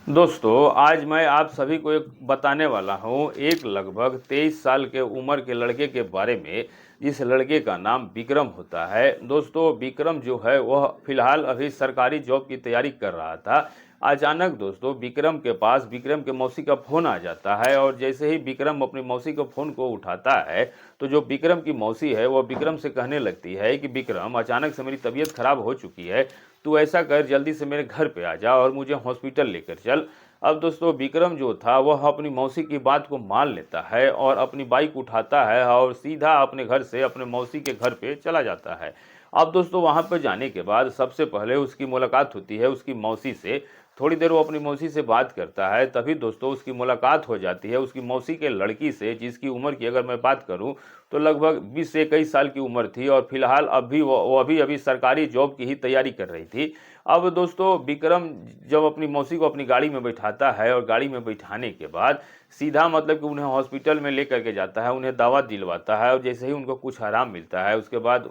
दोस्तों, आज मैं आप सभी को एक बताने वाला हूँ एक लगभग 23 साल के उम्र के लड़के के बारे में, जिस लड़के का नाम विक्रम होता है। दोस्तों, विक्रम जो है वह फिलहाल अभी सरकारी जॉब की तैयारी कर रहा था। अचानक दोस्तों विक्रम के पास विक्रम के मौसी का फ़ोन आ जाता है और जैसे ही विक्रम अपनी मौसी के फ़ोन को उठाता है, तो जो विक्रम की मौसी है वह विक्रम से कहने लगती है कि विक्रम, अचानक से मेरी तबीयत खराब हो चुकी है, तू ऐसा कर जल्दी से मेरे घर पे आ जा और मुझे हॉस्पिटल लेकर चल। अब दोस्तों विक्रम जो था वह अपनी मौसी की बात को मान लेता है और अपनी बाइक उठाता है और सीधा अपने घर से अपने मौसी के घर पे चला जाता है। अब दोस्तों वहां पर जाने के बाद सबसे पहले उसकी मुलाकात होती है उसकी मौसी से। थोड़ी देर वो अपनी मौसी से बात करता है, तभी दोस्तों उसकी मुलाकात हो जाती है उसकी मौसी के लड़की से, जिसकी उम्र की अगर मैं बात करूं तो लगभग 20 से 21 साल की उम्र थी और फिलहाल अभी वो अभी अभी सरकारी जॉब की ही तैयारी कर रही थी। अब दोस्तों विक्रम जब अपनी मौसी को अपनी गाड़ी में बैठाता है और गाड़ी में बैठाने के बाद सीधा मतलब कि उन्हें हॉस्पिटल में लेकर के जाता है, उन्हें दवा दिलवाता है और जैसे ही उनको कुछ आराम मिलता है उसके बाद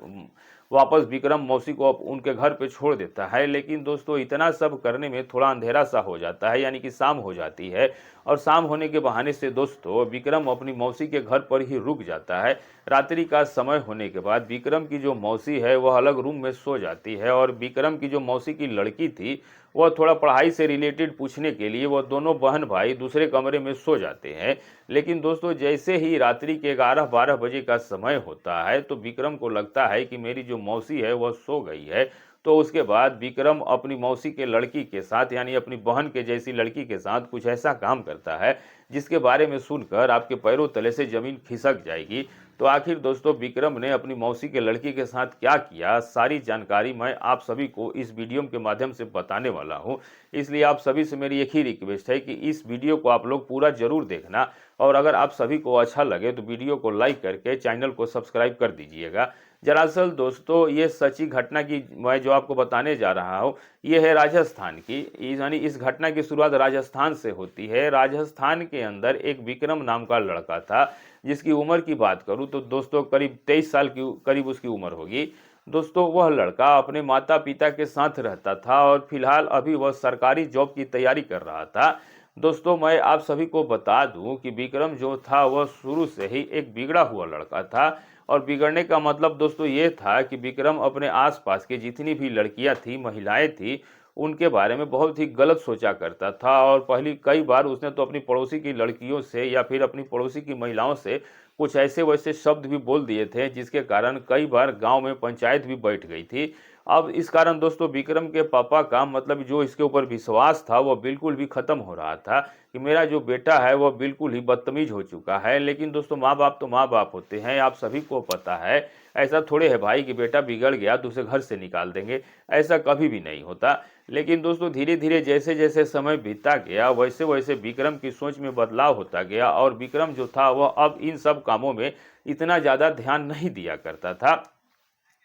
वापस विक्रम मौसी को उनके घर पे छोड़ देता है। लेकिन दोस्तों इतना सब करने में थोड़ा अंधेरा सा हो जाता है, यानी कि शाम हो जाती है और शाम होने के बहाने से दोस्तों विक्रम अपनी मौसी के घर पर ही रुक जाता है। रात्रि का समय होने के बाद विक्रम की जो मौसी है वह अलग रूम में सो जाती है और विक्रम की जो मौसी की लड़की थी वह थोड़ा पढ़ाई से रिलेटेड पूछने के लिए वह दोनों बहन भाई दूसरे कमरे में सो जाते हैं। लेकिन दोस्तों जैसे ही रात्रि के 11-12 बजे का समय होता है तो विक्रम को लगता है कि मेरी जो मौसी है वह सो गई है। तो उसके बाद विक्रम अपनी मौसी के लड़की के साथ, यानी अपनी बहन के जैसी लड़की के साथ कुछ ऐसा काम करता है जिसके बारे में सुनकर आपके पैरों तले से जमीन खिसक जाएगी। तो आखिर दोस्तों विक्रम ने अपनी मौसी के लड़की के साथ क्या किया, सारी जानकारी मैं आप सभी को इस वीडियो के माध्यम से बताने वाला हूं। इसलिए आप सभी से मेरी एक ही रिक्वेस्ट है कि इस वीडियो को आप लोग पूरा जरूर देखना और अगर आप सभी को अच्छा लगे तो वीडियो को लाइक करके चैनल को सब्सक्राइब कर दीजिएगा। दरअसल दोस्तों ये सच्ची घटना की मैं जो आपको बताने जा रहा हूँ ये है राजस्थान की। यानी इस घटना की शुरुआत राजस्थान से होती है। राजस्थान के अंदर एक विक्रम नाम का लड़का था, जिसकी उम्र की बात करूं तो दोस्तों करीब 23 साल की करीब उसकी उम्र होगी। दोस्तों वह लड़का अपने माता पिता के साथ रहता था और फिलहाल अभी वह सरकारी जॉब की तैयारी कर रहा था। दोस्तों मैं आप सभी को बता दूं कि विक्रम जो था वह शुरू से ही एक बिगड़ा हुआ लड़का था और बिगड़ने का मतलब दोस्तों ये था कि विक्रम अपने आसपास की जितनी भी लड़कियां थी, महिलाएं थी, उनके बारे में बहुत ही गलत सोचा करता था और पहली कई बार उसने तो अपनी पड़ोसी की लड़कियों से या फिर अपनी पड़ोसी की महिलाओं से कुछ ऐसे वैसे शब्द भी बोल दिए थे जिसके कारण कई बार गांव में पंचायत भी बैठ गई थी। अब इस कारण दोस्तों विक्रम के पापा का मतलब जो इसके ऊपर विश्वास था वह बिल्कुल भी खत्म हो रहा था कि मेरा जो बेटा है वह बिल्कुल ही बदतमीज हो चुका है। लेकिन दोस्तों माँ बाप तो माँ बाप होते हैं, आप सभी को पता है। ऐसा थोड़े है भाई कि बेटा बिगड़ गया तो उसे घर से निकाल देंगे, ऐसा कभी भी नहीं होता। लेकिन दोस्तों धीरे धीरे जैसे जैसे समय बीतता गया वैसे वैसे विक्रम की सोच में बदलाव होता गया और विक्रम जो था वह अब इन सब कामों में इतना ज़्यादा ध्यान नहीं दिया करता था।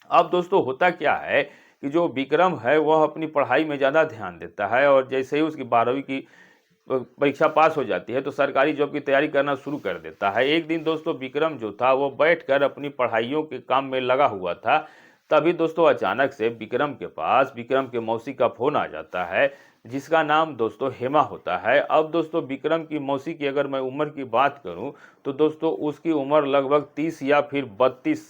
अब दोस्तों होता क्या है कि जो विक्रम है वह अपनी पढ़ाई में ज़्यादा ध्यान देता है और जैसे ही उसकी 12वीं की परीक्षा पास हो जाती है तो सरकारी जॉब की तैयारी करना शुरू कर देता है। एक दिन दोस्तों विक्रम जो था वो बैठकर अपनी पढ़ाइयों के काम में लगा हुआ था। तभी दोस्तों अचानक से विक्रम के पास विक्रम के मौसी का फोन आ जाता है, जिसका नाम दोस्तों हेमा होता है। अब दोस्तों विक्रम की मौसी की अगर मैं उम्र की बात करूं तो दोस्तों उसकी उम्र लगभग 30 या फिर 32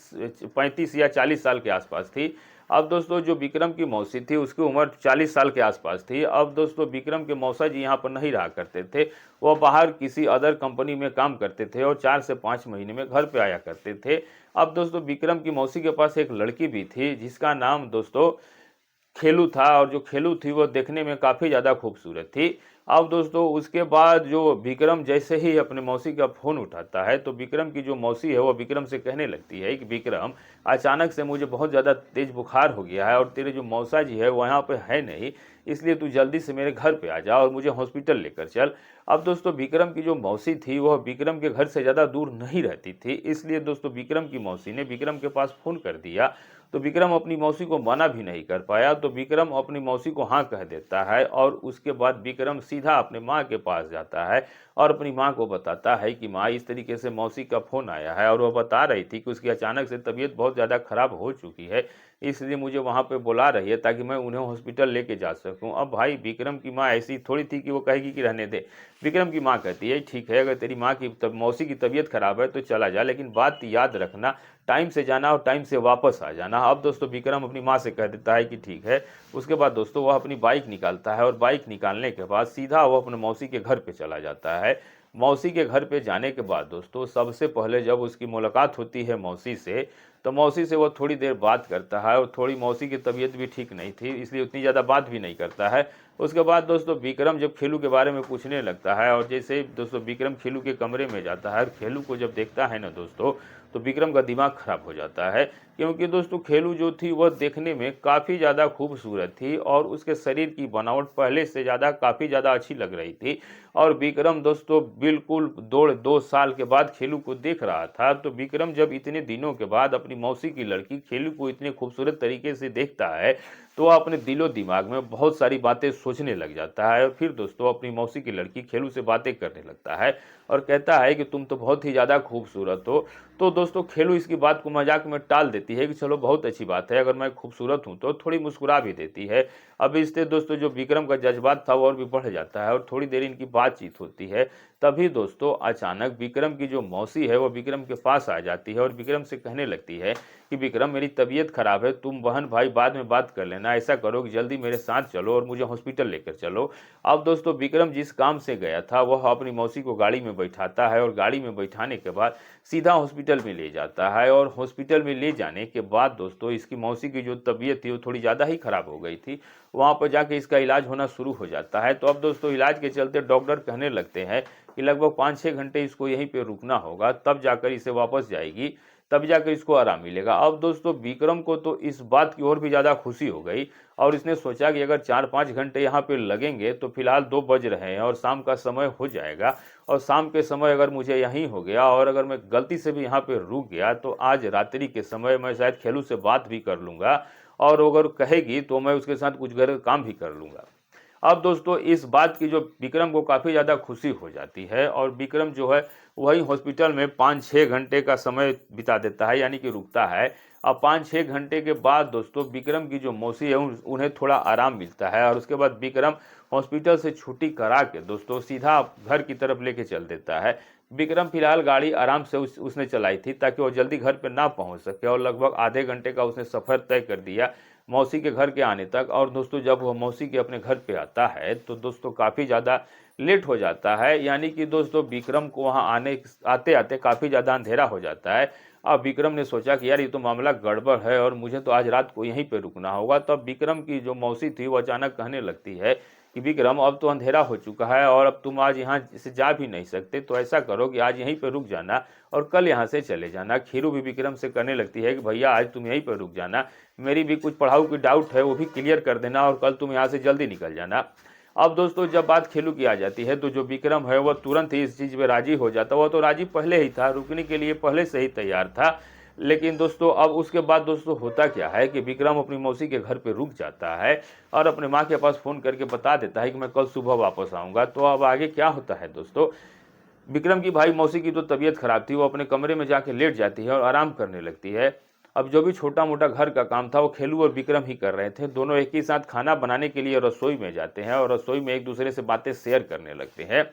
35 या 40 साल के आसपास थी। अब दोस्तों जो विक्रम की मौसी थी उसकी उम्र 40 साल के आसपास थी। अब दोस्तों विक्रम के मौसा जी यहाँ पर नहीं रहा करते थे, वह बाहर किसी अदर कंपनी में काम करते थे और 4 से 5 महीने में घर पे आया करते थे। अब दोस्तों विक्रम की मौसी के पास एक लड़की भी थी जिसका नाम दोस्तों खेलू था और जो खेलू थी वो देखने में काफ़ी ज़्यादा खूबसूरत थी। अब दोस्तों उसके बाद जो विक्रम जैसे ही अपने मौसी का फ़ोन उठाता है तो विक्रम की जो मौसी है वो विक्रम से कहने लगती है कि विक्रम, अचानक से मुझे बहुत ज़्यादा तेज़ बुखार हो गया है और तेरे जो मौसा जी है वो यहाँ पे है नहीं, इसलिए तू जल्दी से मेरे घर पे आ जा और मुझे हॉस्पिटल लेकर चल। अब दोस्तों विक्रम की जो मौसी थी वह विक्रम के घर से ज़्यादा दूर नहीं रहती थी, इसलिए दोस्तों विक्रम की मौसी ने विक्रम के पास फ़ोन कर दिया। तो विक्रम अपनी मौसी को मना भी नहीं कर पाया। तो विक्रम अपनी मौसी को हाँ कह देता है और उसके बाद विक्रम सीधा अपने माँ के पास जाता है और अपनी माँ को बताता है कि माँ, इस तरीके से मौसी का फ़ोन आया है और वह बता रही थी कि उसकी अचानक से तबीयत बहुत ज़्यादा ख़राब हो चुकी है, इसलिए मुझे वहाँ पे बुला रही है ताकि मैं उन्हें हॉस्पिटल लेके जा सकूँ। अब भाई विक्रम की माँ ऐसी थोड़ी थी कि वो कहेगी कि रहने दे। विक्रम की माँ कहती है, ठीक है, अगर तेरी माँ की मौसी की तबीयत ख़राब है तो चला जा, लेकिन बात याद रखना, टाइम से जाना और टाइम से वापस आ जाना। अब दोस्तों विक्रम अपनी माँ से कह देता है कि ठीक है। उसके बाद दोस्तों वह अपनी बाइक निकालता है और बाइक निकालने के बाद सीधा वो अपने मौसी के घर पे चला जाता है। मौसी के घर पे जाने के बाद दोस्तों सबसे पहले जब उसकी मुलाकात होती है मौसी से, तो मौसी से वो थोड़ी देर बात करता है और थोड़ी मौसी की तबीयत भी ठीक नहीं थी, इसलिए उतनी ज़्यादा बात भी नहीं करता है। उसके बाद दोस्तों विक्रम जब खेलू के बारे में पूछने लगता है और जैसे ही दोस्तों विक्रम खेलू के कमरे में जाता है और खेलू को जब देखता है ना दोस्तों, तो विक्रम का दिमाग खराब हो जाता है, क्योंकि दोस्तों खेलू जो थी वह देखने में काफ़ी ज़्यादा खूबसूरत थी और उसके शरीर की बनावट पहले से ज़्यादा काफ़ी ज़्यादा अच्छी लग रही थी। और विक्रम दोस्तों बिल्कुल 2 साल के बाद खेलू को देख रहा था। तो विक्रम जब इतने दिनों के बाद अपनी मौसी की लड़की खेलू को इतने खूबसूरत तरीके से देखता है, तो वह अपने दिलो दिमाग में बहुत सारी बातें सोचने लग जाता है और फिर दोस्तों अपनी मौसी की लड़की खेलू से बातें करने लगता है और कहता है कि तुम तो बहुत ही ज़्यादा खूबसूरत हो। तो दोस्तों खेलू इसकी बात को मजाक में टाल देती है कि चलो बहुत अच्छी बात है, अगर मैं खूबसूरत हूँ, तो थोड़ी मुस्कुरा भी देती है। अब इससे दोस्तों जो विक्रम का जज्बात था वो और भी बढ़ जाता है और थोड़ी देर इनकी बातचीत होती है। तभी दोस्तों अचानक विक्रम की जो मौसी है वो विक्रम के पास आ जाती है और विक्रम से कहने लगती है कि विक्रम, मेरी तबीयत खराब है, तुम बहन भाई बाद में बात कर लेना, ऐसा करो कि जल्दी मेरे साथ चलो और मुझे हॉस्पिटल लेकर चलो। अब दोस्तों विक्रम जिस काम से गया था वह अपनी मौसी को गाड़ी में बैठाता है और गाड़ी में बैठाने के बाद सीधा हॉस्पिटल में ले जाता है और हॉस्पिटल में ले जाने के बाद दोस्तों इसकी मौसी की जो तबीयत थी वो थोड़ी ज़्यादा ही खराब हो गई थी। वहाँ पर जाके इसका इलाज होना शुरू हो जाता है। तो अब दोस्तों इलाज के चलते डॉक्टर कहने लगते हैं कि लगभग 5-6 घंटे इसको यहीं पे रुकना होगा, तब जाकर इसे वापस जाएगी, तब जाकर इसको आराम मिलेगा। अब दोस्तों विक्रम को तो इस बात की और भी ज़्यादा खुशी हो गई और इसने सोचा कि अगर 4-5 घंटे यहाँ पे लगेंगे तो फिलहाल 2 बज रहे हैं और शाम का समय हो जाएगा और शाम के समय अगर मुझे यहीं हो गया और अगर मैं गलती से भी यहाँ पे रुक गया तो आज रात्रि के समय मैं शायद खेलू से बात भी कर लूँगा और अगर कहेगी तो मैं उसके साथ कुछ घर का काम भी कर लूँगा। अब दोस्तों इस बात की जो विक्रम को काफ़ी ज़्यादा खुशी हो जाती है और विक्रम जो है वही हॉस्पिटल में 5-6 घंटे का समय बिता देता है, यानी कि रुकता है। अब 5-6 घंटे के बाद दोस्तों विक्रम की जो मौसी है उन्हें थोड़ा आराम मिलता है और उसके बाद विक्रम हॉस्पिटल से छुट्टी करा के दोस्तों सीधा घर की तरफ लेके चल देता है। विक्रम फिलहाल गाड़ी आराम से उसने चलाई थी ताकि वो जल्दी घर पे ना पहुंच सके और लगभग आधे घंटे का उसने सफ़र तय कर दिया मौसी के घर के आने तक। और दोस्तों जब वो मौसी के अपने घर पे आता है तो दोस्तों काफ़ी ज़्यादा लेट हो जाता है, यानी कि दोस्तों विक्रम को वहाँ आते आते काफ़ी ज़्यादा अंधेरा हो जाता है। अब विक्रम ने सोचा कि यार ये तो मामला गड़बड़ है और मुझे तो आज रात को यहीं पे रुकना होगा। तब विक्रम की जो मौसी थी वो अचानक कहने लगती है कि विक्रम, अब तो अंधेरा हो चुका है और अब तुम आज यहाँ से जा भी नहीं सकते, तो ऐसा करो कि आज यहीं पे रुक जाना और कल यहाँ से चले जाना। खीरू भी विक्रम से कहने लगती है कि भैया आज तुम यहीं पर रुक जाना, मेरी भी कुछ पढ़ाऊ की डाउट है वो भी क्लियर कर देना और कल तुम यहाँ से जल्दी निकल जाना। अब दोस्तों जब बात खेलू की आ जाती है तो जो विक्रम है वह तुरंत ही इस चीज़ में राजी हो जाता है। वह तो राजी पहले ही था, रुकने के लिए पहले से ही तैयार था। लेकिन दोस्तों अब उसके बाद दोस्तों होता क्या है कि विक्रम अपनी मौसी के घर पे रुक जाता है और अपने माँ के पास फ़ोन करके बता देता है कि मैं कल सुबह वापस आऊँगा। तो अब आगे क्या होता है दोस्तों, विक्रम की भाई मौसी की तो तबीयत खराब थी, वो अपने कमरे में जाके लेट जाती है और आराम करने लगती है। अब जो भी छोटा मोटा घर का काम था वो खेलू और विक्रम ही कर रहे थे। दोनों एक ही साथ खाना बनाने के लिए रसोई में जाते हैं और रसोई में एक दूसरे से बातें शेयर करने लगते हैं।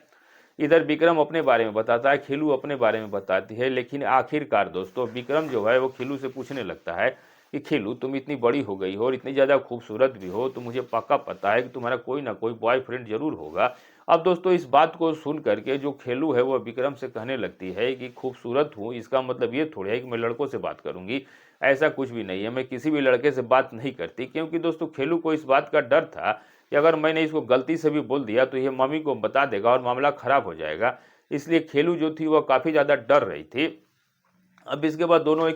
इधर विक्रम अपने बारे में बताता है, खेलू अपने बारे में बताती है। लेकिन आखिरकार दोस्तों विक्रम जो है वो खेलू से पूछने लगता है कि खेलू, तुम इतनी बड़ी हो गई हो और इतनी ज़्यादा खूबसूरत भी हो, तो मुझे पक्का पता है कि तुम्हारा कोई ना कोई बॉयफ्रेंड जरूर होगा। अब दोस्तों इस बात को सुन करके जो खेलू है वो विक्रम से कहने लगती है कि खूबसूरत हूँ इसका मतलब ये थोड़ी है कि मैं लड़कों से बात करूंगी, ऐसा कुछ भी नहीं है, मैं किसी भी लड़के से बात नहीं करती। क्योंकि दोस्तों खेलू को इस बात का डर था कि अगर मैंने इसको गलती से भी बोल दिया तो ये मम्मी को बता देगा और मामला खराब हो जाएगा, इसलिए खेलू जो थी वह काफ़ी ज़्यादा डर रही थी। अब इसके बाद दोनों एक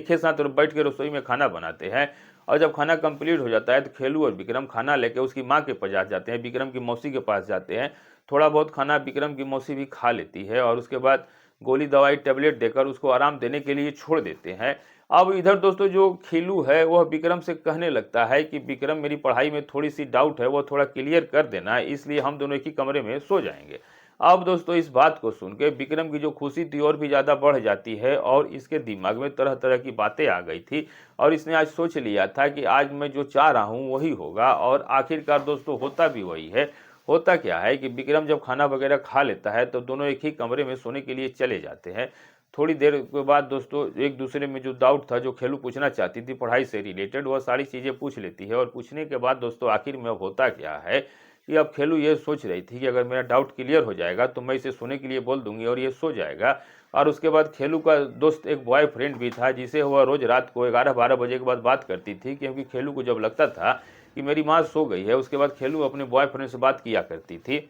ही साथ बैठ के रसोई में खाना बनाते हैं और जब खाना कंप्लीट हो जाता है तो खेलू और विक्रम खाना लेके उसकी माँ के पास जाते हैं, विक्रम की मौसी के पास जाते हैं। थोड़ा बहुत खाना विक्रम की मौसी भी खा लेती है और उसके बाद गोली दवाई टेबलेट देकर उसको आराम देने के लिए छोड़ देते हैं। अब इधर दोस्तों जो खीलू है वह विक्रम से कहने लगता है कि विक्रम मेरी पढ़ाई में थोड़ी सी डाउट है, वो थोड़ा क्लियर कर देना, इसलिए हम दोनों एक ही कमरे में सो जाएंगे। अब दोस्तों इस बात को सुन के विक्रम की जो खुशी थी और भी ज़्यादा बढ़ जाती है और इसके दिमाग में तरह तरह की बातें आ गई थी और इसने आज सोच लिया था कि आज मैं जो चाह रहा हूँ वही होगा और आखिरकार दोस्तों होता भी वही है। होता क्या है कि विक्रम जब खाना वगैरह खा लेता है तो दोनों एक ही कमरे में सोने के लिए चले जाते हैं। थोड़ी देर के बाद दोस्तों एक दूसरे में जो डाउट था, जो खेलू पूछना चाहती थी पढ़ाई से रिलेटेड, वह सारी चीज़ें पूछ लेती है और पूछने के बाद दोस्तों आखिर में अब होता क्या है कि अब खेलू ये सोच रही थी कि अगर मेरा डाउट क्लियर हो जाएगा तो मैं इसे सोने के लिए बोल दूंगी और ये सो जाएगा। और उसके बाद खेलू का दोस्त एक बॉयफ्रेंड भी था जिसे वह रोज रात को 11-12 बजे के बाद बात करती थी, क्योंकि खेलू को जब लगता था कि मेरी माँ सो गई है उसके बाद खेलू अपने बॉयफ्रेंड से बात किया करती थी।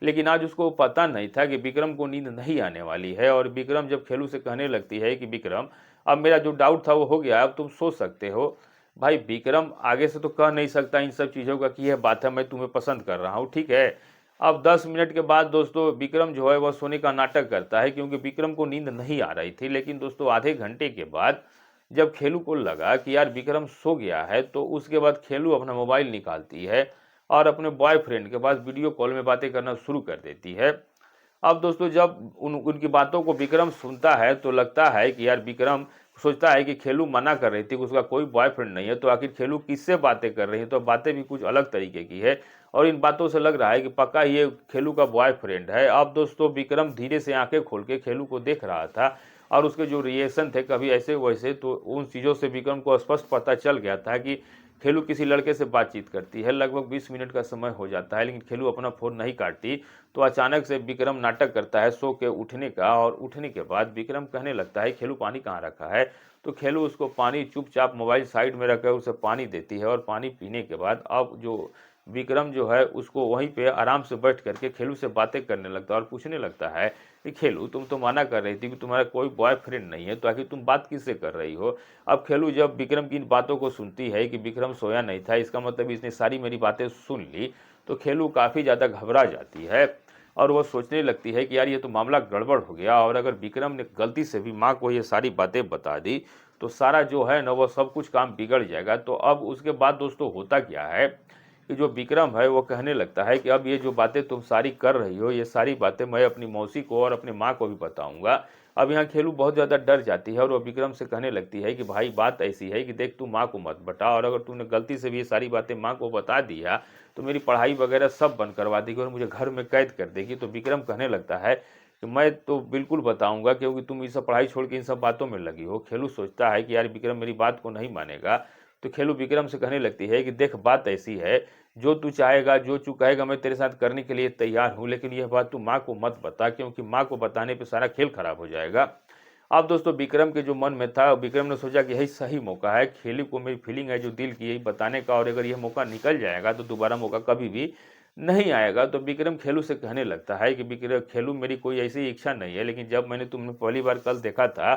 लेकिन आज उसको पता नहीं था कि विक्रम को नींद नहीं आने वाली है और विक्रम जब खेलू से कहने लगती है कि विक्रम अब मेरा जो डाउट था वो हो गया, अब तुम सो सकते हो। भाई विक्रम आगे से तो कह नहीं सकता इन सब चीज़ों का कि यह बात है मैं तुम्हें पसंद कर रहा हूँ, ठीक है। अब 10 मिनट के बाद दोस्तों विक्रम जो है वह सोने का नाटक करता है, क्योंकि विक्रम को नींद नहीं आ रही थी। लेकिन दोस्तों आधे घंटे के बाद जब खेलू को लगा कि यार विक्रम सो गया है तो उसके बाद खेलू अपना मोबाइल निकालती है और अपने बॉयफ्रेंड के पास वीडियो कॉल में बातें करना शुरू कर देती है। अब दोस्तों जब उनकी बातों को विक्रम सुनता है तो लगता है कि यार विक्रम सोचता है कि खेलू मना कर रही थी कि उसका कोई बॉयफ्रेंड नहीं है, तो आखिर खेलू किससे बातें कर रही है, तो बातें भी कुछ अलग तरीके की है और इन बातों से लग रहा है कि पक्का ये खेलू का बॉयफ्रेंड है। अब दोस्तों विक्रम धीरे से आंखें खोल के खेलू को देख रहा था और उसके जो रिएक्शन थे कभी ऐसे वैसे, तो उन चीज़ों से विक्रम को स्पष्ट पता चल गया था कि खेलू किसी लड़के से बातचीत करती है। लगभग 20 मिनट का समय हो जाता है लेकिन खेलू अपना फ़ोन नहीं काटती, तो अचानक से विक्रम नाटक करता है सो के उठने का और उठने के बाद विक्रम कहने लगता है खेलू पानी कहाँ रखा है, तो खेलू उसको पानी चुपचाप मोबाइल साइड में रखकर उसे पानी देती है और पानी पीने के बाद अब जो विक्रम जो है उसको वहीं पे आराम से बैठ करके खेलू से बातें करने लगता है और पूछने लगता है कि खेलू तुम तो मना कर रही थी कि तुम्हारा कोई बॉयफ्रेंड नहीं है, तो आखिर तुम बात किससे कर रही हो। अब खेलू जब विक्रम की इन बातों को सुनती है कि विक्रम सोया नहीं था, इसका मतलब इसने सारी मेरी बातें सुन ली, तो खेलू काफ़ी ज़्यादा घबरा जाती है और वह सोचने लगती है कि यार ये तो मामला गड़बड़ हो गया और अगर विक्रम ने गलती से भी माँ को ये सारी बातें बता दी तो सारा जो है ना वो सब कुछ काम बिगड़ जाएगा। तो अब उसके बाद दोस्तों होता क्या है कि जो विक्रम है वो कहने लगता है कि अब ये जो बातें तुम सारी कर रही हो ये सारी बातें मैं अपनी मौसी को और अपनी माँ को भी बताऊंगा। अब यहाँ खेलू बहुत ज़्यादा डर जाती है और वो विक्रम से कहने लगती है कि भाई बात ऐसी है कि देख तू माँ को मत बता और अगर तूने गलती से भी ये सारी बातें माँ को बता दिया तो मेरी पढ़ाई वगैरह सब बंद करवा देगी और मुझे घर में कैद कर देगी। तो विक्रम कहने लगता है कि मैं तो बिल्कुल बताऊंगा क्योंकि तुम ये सब पढ़ाई छोड़ के इन सब बातों में लगी हो। खेलू सोचता है कि यार विक्रम मेरी बात को नहीं मानेगा, तो खेलू विक्रम से कहने लगती है कि देख बात ऐसी है, जो तू चाहेगा जो तू कहेगा मैं तेरे साथ करने के लिए तैयार हूँ, लेकिन यह बात तू माँ को मत बता क्योंकि माँ को बताने पे सारा खेल खराब हो जाएगा। अब दोस्तों विक्रम के जो मन में था, विक्रम ने सोचा कि यही सही मौका है, खेलू को मेरी फीलिंग है जो दिल की यही बताने का और अगर यह मौका निकल जाएगा तो दोबारा मौका कभी भी नहीं आएगा। तो विक्रम खेलू से कहने लगता है कि विक्रम खेलू मेरी कोई ऐसी इच्छा नहीं है, लेकिन जब मैंने तुम्हें पहली बार कल देखा था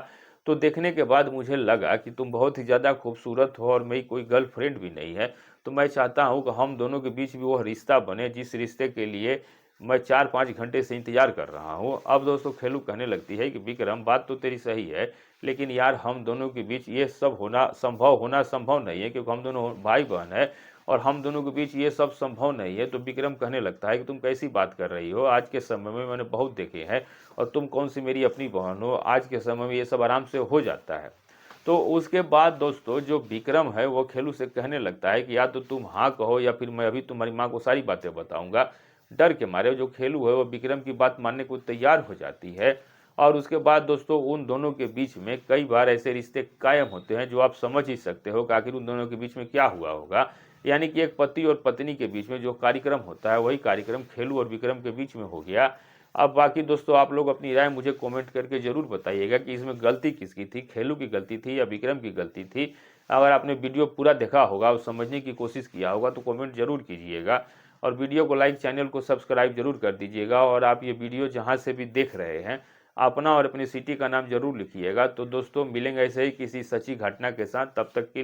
तो देखने के बाद मुझे लगा कि तुम बहुत ही ज़्यादा खूबसूरत हो और मेरी कोई गर्लफ्रेंड भी नहीं है, तो मैं चाहता हूँ कि हम दोनों के बीच भी वह रिश्ता बने जिस रिश्ते के लिए मैं 4-5 घंटे से इंतजार कर रहा हूँ। अब दोस्तों खेलू कहने लगती है कि विक्रम बात तो तेरी सही है, लेकिन यार हम दोनों के बीच ये सब होना संभव नहीं है क्योंकि हम दोनों भाई बहन है और हम दोनों के बीच ये सब संभव नहीं है। तो विक्रम कहने लगता है कि तुम कैसी बात कर रही हो, आज के समय में मैंने बहुत देखे हैं और तुम कौन सी मेरी अपनी बहन हो, आज के समय में ये सब आराम से हो जाता है। तो उसके बाद दोस्तों जो विक्रम है वो खेलू से कहने लगता है कि या तो तुम हाँ कहो या फिर मैं अभी तुम्हारी माँ को सारी बातें बताऊंगा। डर के मारे जो खेलू है वो विक्रम की बात मानने को तैयार हो जाती है और उसके बाद दोस्तों उन दोनों के बीच में कई बार ऐसे रिश्ते कायम होते हैं जो आप समझ ही सकते हो कि आखिर उन दोनों के बीच में क्या हुआ होगा। यानी कि एक पति और पत्नी के बीच में जो कार्यक्रम होता है वही कार्यक्रम खेलू और विक्रम के बीच में हो गया। अब बाकी दोस्तों आप लोग अपनी राय मुझे कमेंट करके ज़रूर बताइएगा कि इसमें गलती किसकी थी, खेलू की गलती थी या विक्रम की गलती थी। अगर आपने वीडियो पूरा देखा होगा और समझने की कोशिश किया होगा तो कमेंट जरूर कीजिएगा और वीडियो को लाइक, चैनल को सब्सक्राइब जरूर कर दीजिएगा। और आप ये वीडियो जहाँ से भी देख रहे हैं अपना और अपनी सिटी का नाम जरूर लिखिएगा। तो दोस्तों मिलेंगे ऐसे ही किसी सच्ची घटना के साथ, तब तक के लिए